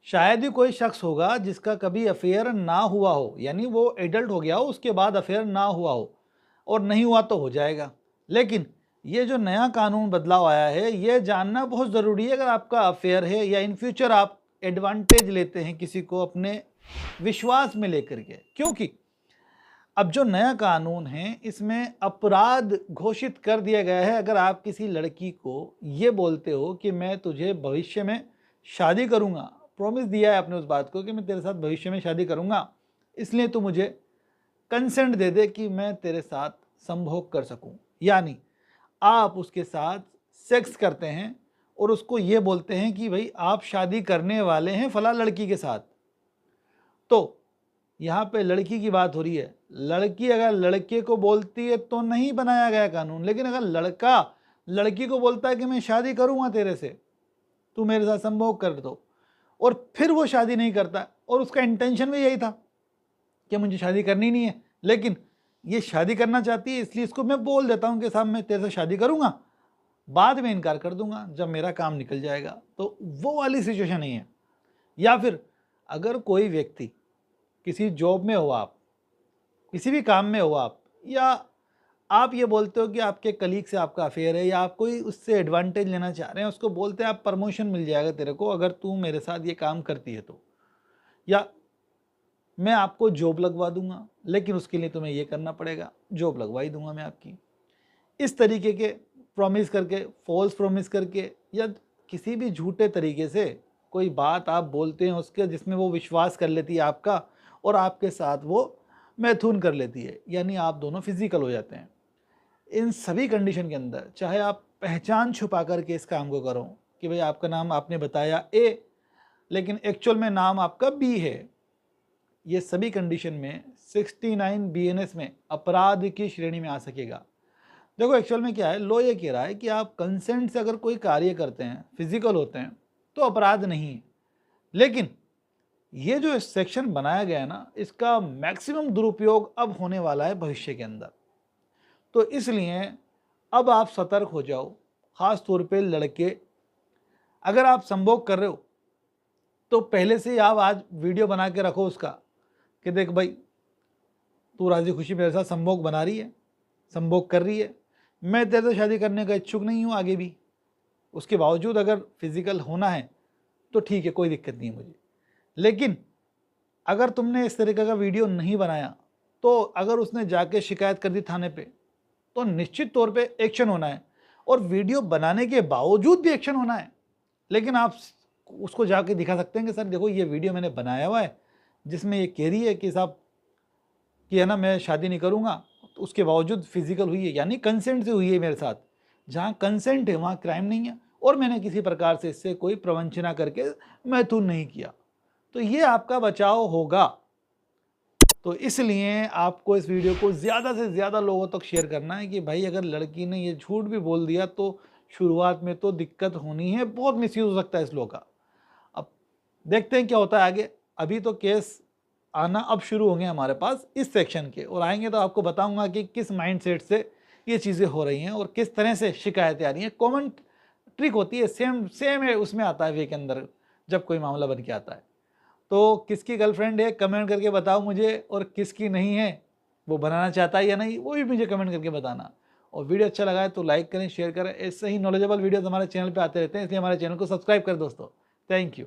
शायद ही कोई शख्स होगा जिसका कभी अफेयर ना हुआ हो, यानी वो एडल्ट हो गया हो उसके बाद अफेयर ना हुआ हो, और नहीं हुआ तो हो जाएगा। लेकिन ये जो नया कानून बदलाव आया है, ये जानना बहुत ज़रूरी है अगर आपका अफेयर है या इन फ्यूचर आप एडवांटेज लेते हैं किसी को अपने विश्वास में लेकर के। क्योंकि अब जो नया कानून है इसमें अपराध घोषित कर दिया गया है अगर आप किसी लड़की को ये बोलते हो कि मैं तुझे भविष्य में शादी करूंगा, प्रॉमिस दिया है आपने उस बात को कि मैं तेरे साथ भविष्य में शादी करूंगा, इसलिए तू मुझे कंसेंट दे दे कि मैं तेरे साथ संभोग कर सकूं। यानी आप उसके साथ सेक्स करते हैं और उसको ये बोलते हैं कि भाई आप शादी करने वाले हैं फला लड़की के साथ। तो यहाँ पे लड़की की बात हो रही है। लड़की अगर लड़के को बोलती है तो नहीं बनाया गया कानून, लेकिन अगर लड़का लड़की को बोलता है कि मैं शादी करूंगा तेरे से, तू मेरे साथ संभोग कर दो, और फिर वो शादी नहीं करता और उसका इंटेंशन भी यही था कि मुझे शादी करनी नहीं है, लेकिन ये शादी करना चाहती है इसलिए इसको मैं बोल देता हूँ कि साहब मैं तेरे से शादी करूंगा, बाद में इनकार कर दूंगा जब मेरा काम निकल जाएगा, तो वो वाली सिचुएशन नहीं है। या फिर अगर कोई व्यक्ति किसी जॉब में हो, आप किसी भी काम में हो आप, या आप ये बोलते हो कि आपके कलीग से आपका अफेयर है या आप कोई उससे एडवांटेज लेना चाह रहे हैं, उसको बोलते हैं आप प्रमोशन मिल जाएगा तेरे को अगर तू मेरे साथ ये काम करती है तो, या मैं आपको जॉब लगवा दूंगा लेकिन उसके लिए तुम्हें ये करना पड़ेगा, जॉब लगवा ही दूंगा मैं आपकी। इस तरीके के प्रॉमिस करके, फॉल्स प्रॉमिस करके, या किसी भी झूठे तरीके से कोई बात आप बोलते हैं उसके जिसमें वो विश्वास कर लेती है आपका और आपके साथ वो मैथुन कर लेती है, यानी आप दोनों फिजिकल हो जाते हैं। इन सभी कंडीशन के अंदर चाहे आप पहचान छुपा करके इस काम को करो कि भाई आपका नाम आपने बताया ए लेकिन एक्चुअल में नाम आपका बी है, ये सभी कंडीशन में 69 BNS में अपराध की श्रेणी में आ सकेगा। देखो एक्चुअल में क्या है, लॉ ये कह रहा है कि आप कंसेंट से अगर कोई कार्य करते हैं, फिजिकल होते हैं, तो अपराध नहीं है। लेकिन ये जो सेक्शन बनाया गया है ना, इसका मैक्सिमम दुरुपयोग अब होने वाला है भविष्य के अंदर। तो इसलिए अब आप सतर्क हो जाओ, खास तौर पे लड़के। अगर आप संभोग कर रहे हो तो पहले से ही आप आज वीडियो बना के रखो उसका कि देख भाई तू राजी खुशी मेरे साथ संभोग बना रही है, संभोग कर रही है, मैं तेरे से शादी करने का इच्छुक नहीं हूँ आगे भी, उसके बावजूद अगर फिजिकल होना है तो ठीक है, कोई दिक्कत नहीं है मुझे। लेकिन अगर तुमने इस तरीके का वीडियो नहीं बनाया तो अगर उसने जाके शिकायत कर दी थाने पे तो निश्चित तौर पे एक्शन होना है, और वीडियो बनाने के बावजूद भी एक्शन होना है। लेकिन आप उसको जाके दिखा सकते हैं कि सर देखो ये वीडियो मैंने बनाया हुआ है जिसमें ये कह रही है कि साहब कि है ना मैं शादी नहीं करूँगा, तो उसके बावजूद फिजिकल हुई है, यानी कंसेंट से हुई है मेरे साथ। जहाँ कंसेंट है वहाँ क्राइम नहीं है और मैंने किसी प्रकार से इससे कोई प्रवंचना करके मैथुन नहीं किया, तो ये आपका बचाव होगा। तो इसलिए आपको इस वीडियो को ज़्यादा से ज़्यादा लोगों तक शेयर करना है कि भाई अगर लड़की ने ये झूठ भी बोल दिया तो शुरुआत में तो दिक्कत होनी है, बहुत मिसयूज हो सकता है इस लॉ का। अब देखते हैं क्या होता है आगे। अभी तो केस आना अब शुरू होंगे हमारे पास इस सेक्शन के, और आएंगे तो आपको बताऊंगा कि किस माइंडसेट से ये चीज़ें हो रही हैं और किस तरह से शिकायतें आ रही हैं। कॉमन ट्रिक होती है, सेम है, उसमें आता है वे के अंदर जब कोई मामला बन के आता है। तो किसकी गर्लफ्रेंड है कमेंट करके बताओ मुझे, और किसकी नहीं है, वो बनाना चाहता है या नहीं, वो भी मुझे कमेंट करके बताना। और वीडियो अच्छा लगा है तो लाइक करें, शेयर करें। ऐसे ही नॉलेजेबल वीडियोस हमारे चैनल पे आते रहते हैं, इसलिए हमारे चैनल को सब्सक्राइब करें दोस्तों। Thank you.